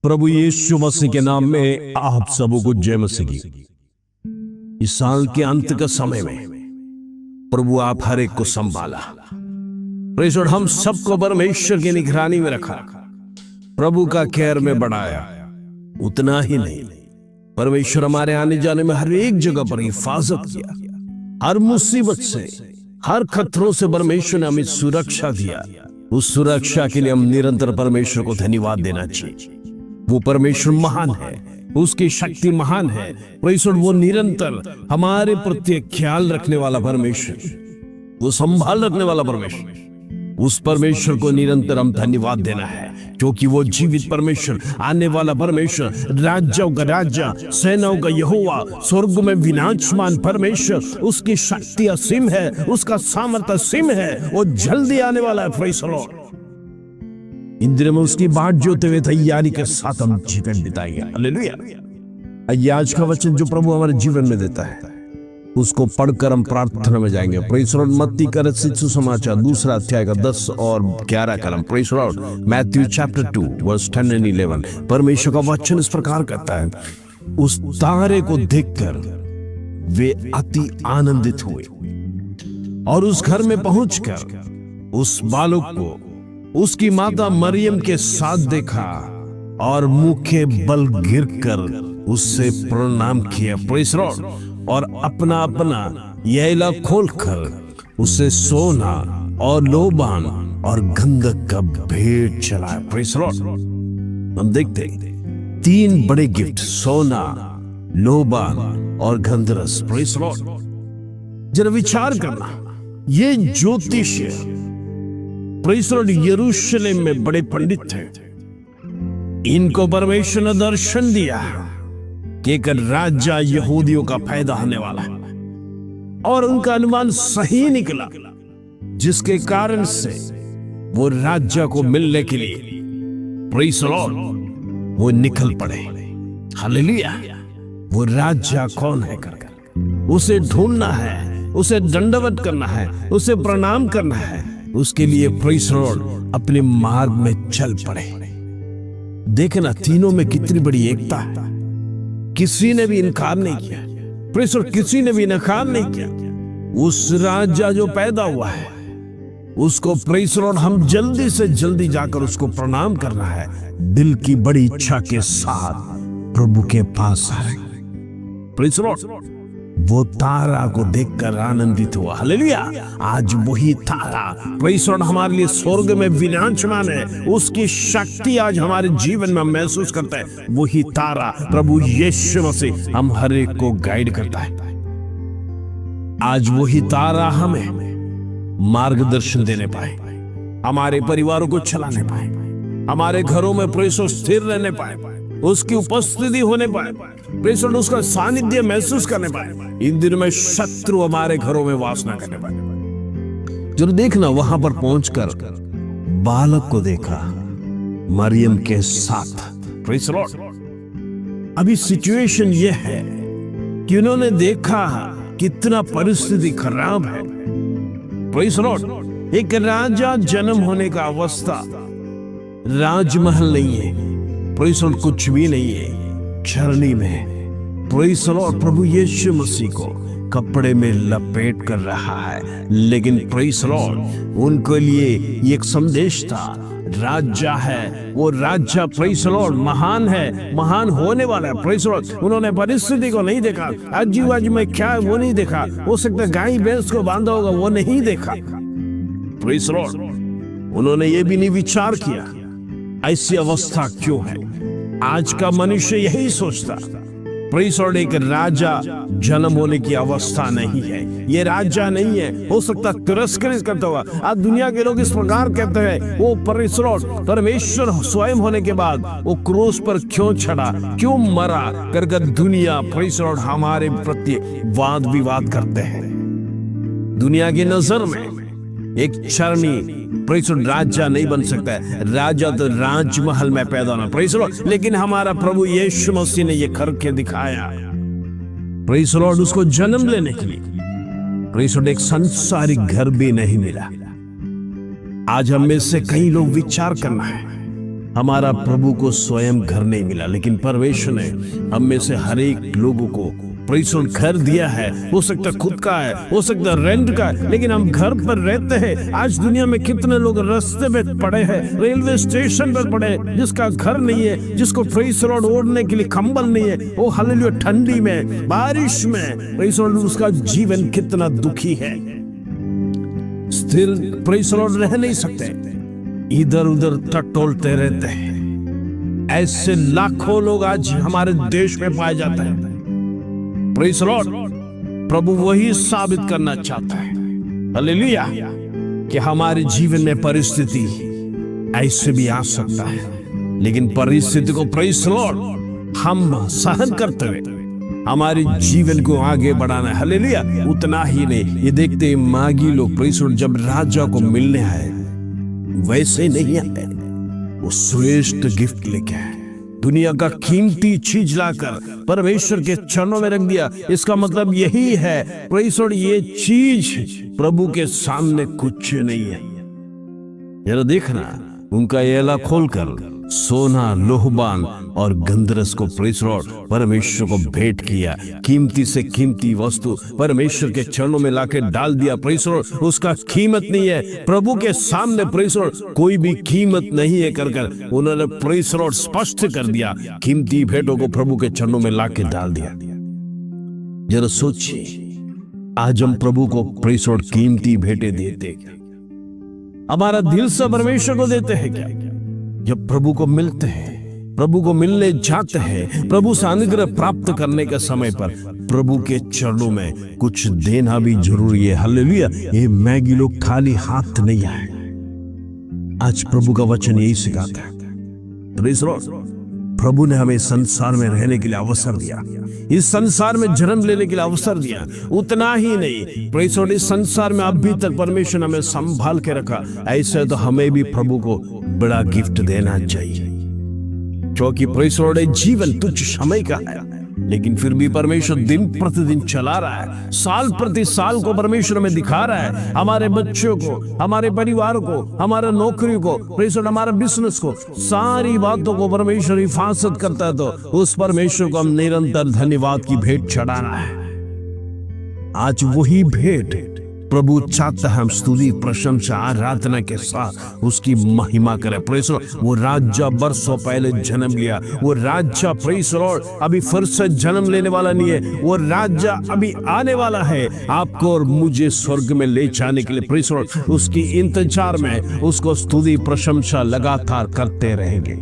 प्रभु यीशु मसीह के नाम में आप सबों को जय मसीह की। इस साल के अंत का समय में प्रभु आप हर एक को संभाला। प्रेज़ गॉड, हम सबको परमेश्वर की निगरानी में रखा, प्रभु का केयर में बढ़ाया। उतना ही नहीं, परमेश्वर हमारे आने जाने में हर एक जगह पर हिफाजत किया। हर मुसीबत से, हर खतरों से परमेश्वर ने हमें सुरक्षा दिया। उस सुरक्षा के लिए हम निरंतर परमेश्वर को धन्यवाद देना चाहिए। वो परमेश्वर महान है, उसकी शक्ति महान है। परमेश्वर वो निरंतर हमारे प्रति ख्याल रखने वाला परमेश्वर, वो संभाल रखने वाला परमेश्वर, उस परमेश्वर को निरंतर हम धन्यवाद देना है, क्योंकि वो जीवित परमेश्वर, आने वाला परमेश्वर, राज्यों का राजा, सेनाओं का यहोवा, स्वर्ग में विनाशमान परमेश्वर, उसकी शक्ति असीम है, उसका सामर्थ्य असीम है, वो जल्दी आने वाला है। Praise the Lord. इन दिनों में उसकी बाट जोते हुए तैयारी के साथ हम जीवन बिताएंगे। हालेलुया। आइए आज का वचन जो प्रभु हमारे जीवन में देता है उसको पढ़कर हम प्रार्थना में जाएंगे। Praise the Lord. मत्ती का रचित सुसमाचार 2 अध्याय का 10 और 11 कलम। Praise the lord. Matthew chapter 2 verse 10 and 11। परमेश्वर का वचन इस प्रकार कहता है, उस तारे को देखकर वे अति आनंदित हुए और उस घर में पहुंचकर उस बालक को उसकी माता मरियम के साथ देखा और मुंह के बल गिरकर उससे प्रणाम किया। Praise the Lord. और अपना अपना यैला खोलकर उसे सोना और लोबान और गंधक का भेंट चलाया। Praise the Lord. हम देखते 3 बड़े गिफ्ट, सोना, लोबान और गंधरस। Praise the Lord. जरा विचार करना, ये ज्योतिष, प्रेज़ द लॉर्ड, यरूशलेम में बड़े पंडित थे। इनको परमेश्वर ने दर्शन दिया कि एक राजा यहूदियों का पैदा होने वाला है, और उनका अनुमान सही निकला, जिसके कारण से वो राजा को मिलने के लिए, प्रेज़ द लॉर्ड, वो निकल पड़े। हालेलुया। वो राजा कौन है कर उसे ढूंढना है, उसे दंडवत करना है, उसे प्रणाम करना है। उसके लिए प्रेज़ द लॉर्ड अपने मार्ग में चल पड़े। देखना तीनों में कितनी बड़ी एकता है। किसी ने भी इनकार नहीं किया। Praise the Lord. किसी ने भी इनकार नहीं किया। उस राजा जो पैदा हुआ है उसको, प्रेज़ द लॉर्ड, हम जल्दी से जल्दी जाकर उसको प्रणाम करना है। दिल की बड़ी इच्छा के साथ प्रभु के पास आए। Praise the Lord. वो तारा को देखकर आनंदित हुआ। हालेलुया। आज वही तारा, प्रेज़ द लॉर्ड, हमारे लिए स्वर्ग में विराजमान है। उसकी शक्ति आज हमारे जीवन में महसूस करता है। वही तारा प्रभु यीशु मसीह हम हर एक को गाइड करता है। आज वही तारा हमें मार्गदर्शन देने पाए, हमारे परिवारों को चलाने पाए, हमारे घरों में प्रेज़ द लॉर्ड स्थिर रहने पाए, उसकी उपस्थिति होने पाए, प्रेज़ द लॉर्ड, उसका सानिध्य महसूस करने पाए। इन दिनों में शत्रु हमारे घरों में वास न करने पाए। जरूर देखना, वहां पर पहुंचकर बालक को देखा मरियम के साथ। Praise the Lord. अभी सिचुएशन ये है कि उन्होंने देखा कितना परिस्थिति खराब है। Praise the Lord. एक राजा जन्म होने का अवस्था, राजमहल नहीं है, प्रेज़ द लॉर्ड, कुछ भी नहीं है, छलनी में प्रेज़ द लॉर्ड प्रभु यीशु मसीह को कपड़े में लपेट कर रहा है। लेकिन प्रेज़ द लॉर्ड, उनके लिए एक संदेश था। राजा है, वो राजा प्रेज़ द लॉर्ड महान है, महान होने वाला है। Praise the Lord. उन्होंने परिस्थिति को नहीं देखा, आजू बाजू में क्या है वो नहीं देखा, हो सकता है गाय भैंस को बांधा होगा वो नहीं देखा। Praise the Lord. उन्होंने ये भी नहीं विचार किया ऐसी अवस्था क्यों है। आज का मनुष्य यही सोचता, प्रेज़ द लॉर्ड, एक राजा जन्म होने की अवस्था नहीं है, ये राजा नहीं है, हो सकता तिरस्कृत करता हुआ। आज दुनिया के लोग इस प्रकार कहते हैं, वो प्रेज़ द लॉर्ड, परमेश्वर स्वयं होने के बाद वो क्रूस पर क्यों चढ़ा, क्यों मरा, कर दुनिया, प्रेज़ द लॉर्ड, हमारे प्रति वाद विवाद करते हैं। दुनिया की नजर में एक चरनी, प्रेज़ द लॉर्ड, राजा नहीं बन सकता है। राजा तो राजमहल में पैदा होना, प्रेज़ द लॉर्ड। लेकिन हमारा प्रभु यीशु मसीह ने ये करके दिखाया। Praise the Lord. उसको जन्म लेने के लिए, प्रेज़ द लॉर्ड, एक संसारिक घर भी नहीं मिला। आज हम में से कई लोग विचार करना है, हमारा प्रभु को स्वयं घर नहीं मिला, लेकिन परमेश्वर ने हम में से हर एक लोगों को प्रेज़ लॉर्ड घर दिया है। हो सकता है खुद का है, हो सकता है रेंट का है, लेकिन हम घर पर रहते हैं। आज दुनिया में कितने लोग रास्ते में पड़े हैं, रेलवे स्टेशन पर पड़े हैं, जिसका घर नहीं है, जिसको प्रेज़ लॉर्ड ओढ़ने के लिए कंबल नहीं है। वो हालेलुया, ठंडी में, बारिश में प्रेज़ लॉर्ड उसका जीवन कितना दुखी है। स्थिर प्रेज़ लॉर्ड रह नहीं सकते, इधर उधर टटोलते रहते हैं। ऐसे लाखों लोग आज हमारे देश में पाए जाते हैं। प्रेज़ लॉर्ड, प्रभु वही साबित करना चाहता है, हालेलुया, कि हमारे जीवन में परिस्थिति ऐसे भी आ सकता है, लेकिन परिस्थिति को प्रेज़ लॉर्ड हम सहन करते हुए हमारे जीवन को आगे बढ़ाना है, हालेलुया। उतना ही नहीं, ये देखते हैं मागी लोग प्रेज़ लॉर्ड जब राजा को मिलने आए, वैसे नहीं आए, वो श्रेष्ठ गिफ्ट लेके आए, दुनिया का कीमती चीज लाकर परमेश्वर के चरणों में रख दिया। इसका मतलब यही है प्रेज़ लॉर्ड, ये चीज प्रभु के सामने कुछ नहीं है। जरा देखना, उनका येला खोलकर सोना, लोहबान और गंधरस को प्रेज़ लॉर्ड परमेश्वर को भेंट किया। कीमती से कीमती वस्तु परमेश्वर के चरणों में लाके डाल दिया। प्रेज़ लॉर्ड, उसका कीमत नहीं है प्रभु के सामने, प्रेज़ लॉर्ड कोई भी कीमत नहीं है कर उन्होंने प्रेज़ लॉर्ड स्पष्ट कर दिया। कीमती भेंटों को प्रभु के चरणों में लाके डाल दिया। जरा सोचिए, आज हम प्रभु को प्रेज़ लॉर्ड कीमती भेंटें देते क्या? हमारा दिल से परमेश्वर को देते हैं क्या? जब प्रभु को मिलते हैं, प्रभु को मिलने जाते हैं, प्रभु से अनुग्रह प्राप्त करने के समय पर प्रभु के चरणों में कुछ देना भी जरूरी है, हालेलुया। ये मैगी लोग खाली हाथ नहीं आए। आज प्रभु का वचन यही सिखाता है। प्रेज़ लॉर्ड, प्रभु ने हमें संसार में रहने के लिए अवसर दिया, इस संसार में जन्म लेने के लिए अवसर दिया। उतना ही नहीं, प्रेज़ लॉर्ड, इस संसार में अभी तक परमेश्वर ने हमें संभाल के रखा। ऐसे तो हमें भी प्रभु को बड़ा गिफ्ट देना चाहिए, क्योंकि प्रेज़ लॉर्ड जीवन तुच्छ समय का है, लेकिन फिर भी परमेश्वर दिन प्रतिदिन चला रहा है। साल प्रति साल को परमेश्वर में दिखा रहा है। हमारे बच्चों को, हमारे परिवार को, हमारे नौकरी को, प्रेज़ लॉर्ड हमारा बिजनेस को, सारी बातों को परमेश्वर हिफाजत करता है। तो उस परमेश्वर को हम निरंतर धन्यवाद की भेंट चढ़ाना है। आज वही भेंट प्रभु चाहता है हम स्तुति, प्रशंसा, आराधना के साथ उसकी महिमा करें। प्रेज़ लॉर्ड, वो राजा बरसों पहले जन्म लिया, वो राजा प्रेज़ लॉर्ड अभी फिर से जन्म लेने वाला नहीं है, वो राजा अभी आने वाला है आपको और मुझे स्वर्ग में ले जाने के लिए। प्रेज़ लॉर्ड, उसकी इंतजार में उसको स्तुति प्रशंसा लगातार करते रहेंगे।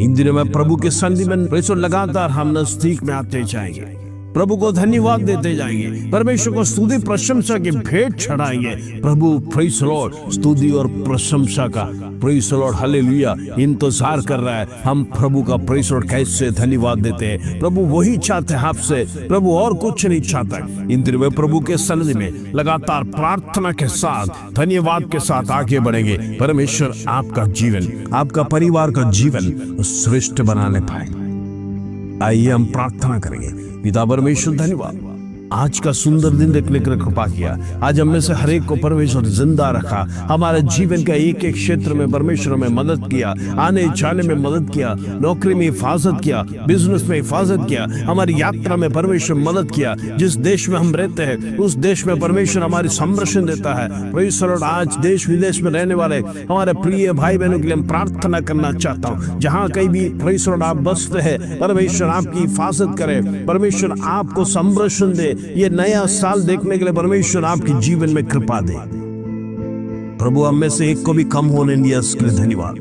इन दिनों में प्रभु के सन्निधि में प्रेज़ लॉर्ड लगातार हम नजदीक में आते जाएंगे, प्रभु को धन्यवाद देते जाएंगे, परमेश्वर को स्तुति प्रशंसा की भेंट चढ़ाएंगे। प्रभु प्रेज़ लॉर्ड स्तुति और प्रशंसा का प्रेज़ लॉर्ड हालेलुया इंतजार कर रहा है। हम प्रभु का प्रेज़ लॉर्ड कैसे धन्यवाद देते हैं। प्रभु वही चाहते हैं आपसे, प्रभु और कुछ नहीं चाहता। इन दिनों में प्रभु के सन्निधि में लगातार प्रार्थना के साथ, धन्यवाद के साथ आगे बढ़ेंगे। परमेश्वर आपका जीवन, आपका परिवार का जीवन श्रेष्ठ बनाने पाए। आइए हम प्रार्थना करेंगे। पिता परमेश्वर, धन्यवाद आज का सुंदर दिन देखने के लिए कृपा किया। आज हम में से हर एक को परमेश्वर जिंदा रखा, हमारे जीवन का एक एक क्षेत्र में परमेश्वर में मदद किया, आने जाने में मदद किया, नौकरी में हिफाजत किया, बिजनेस में हिफाजत किया, हमारी यात्रा में परमेश्वर मदद किया। जिस देश में हम रहते हैं उस देश में परमेश्वर हमारी संरक्षण देता है। परमेश्वर, आज देश विदेश में रहने वाले हमारे प्रिय भाई बहनों के लिए हम प्रार्थना करना चाहता हूँ। जहाँ कहीं भी परमेश्वर आप बसते हैं, परमेश्वर आपकी हिफाजत करे, परमेश्वर आपको संरक्षण दे। ये नया साल देखने के लिए परमेश्वर आपके जीवन में कृपा दे। प्रभु, हम में से एक को भी कम होने दिया, इसके लिए धन्यवाद।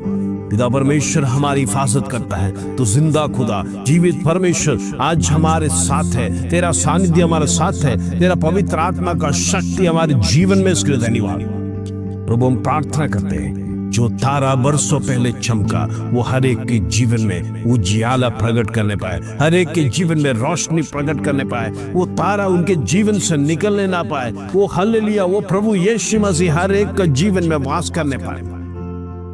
पिता परमेश्वर हमारी हिफाजत करता है, तो जिंदा खुदा, जीवित परमेश्वर आज हमारे साथ है। तेरा सानिध्य हमारे साथ है, तेरा पवित्र आत्मा का शक्ति हमारे जीवन में, इसके लिए धन्यवाद। प्रभु, हम प्रार्थना करते हैं, जो तारा बरसों पहले चमका वो हर एक के जीवन में उजियाला प्रकट करने पाए, हर एक के जीवन में रोशनी प्रकट करने पाए। वो तारा उनके जीवन से निकलने ना पाए। वो हालेलुया, वो प्रभु यीशु मसीह हर एक का जीवन में वास करने पाए।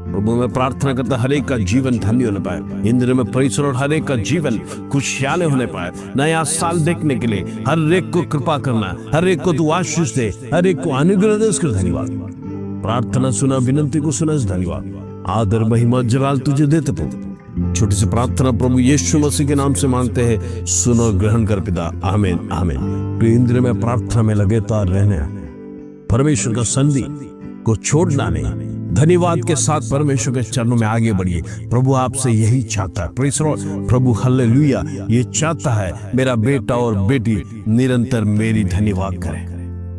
प्रभु, मैं प्रार्थना करता हर एक का जीवन धन्य होने पाए। इन दिनों में प्रेज़ लॉर्ड हर एक का जीवन खुशहाल होने पाए। नया साल देखने के लिए हर एक को कृपा करना, हर एक को तू आशीष दे, हर एक को अनुग्रह दे, इसके धन्यवाद। प्रार्थना सुना, विनंती को सुना, धन्यवाद। आदर महिमा जलाल तुझे देते प्रभु। छोटी सी प्रार्थना प्रभु यीशु मसीह के नाम से मांगते हैं, सुनो और ग्रहण कर पिता, आमीन आमीन। इंद्र में प्रार्थना में लगातार रहने, परमेश्वर का संधि को छोड़ना नहीं, धन्यवाद के साथ परमेश्वर के चरणों में आगे बढ़िए। प्रभु आपसे यही चाहता है, प्रेज़ लॉर्ड। प्रभु हालेलुया, ये चाहता है मेरा बेटा और बेटी निरंतर मेरी धन्यवाद करें,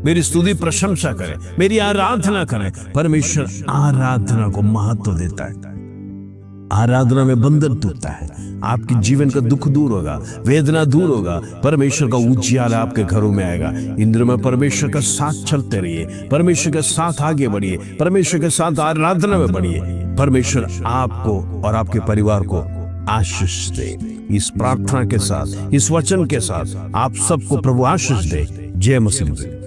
मेरी स्तुति प्रशंसा करें, मेरी आराधना करें। परमेश्वर आराधना को महत्व देता है, आराधना में बंधन टूटता है, आपके जीवन का दुख दूर होगा, वेदना दूर होगा, परमेश्वर का उजियाला आपके घरों में आएगा। इंद्र में परमेश्वर का साथ चलते रहिए, परमेश्वर के साथ आगे बढ़िए, परमेश्वर के साथ आराधना में बढ़िए। परमेश्वर आपको और आपके परिवार को आशीष दे। इस प्रार्थना के साथ, इस वचन के साथ आप सबको प्रभु आशीष दे। जय मसीह।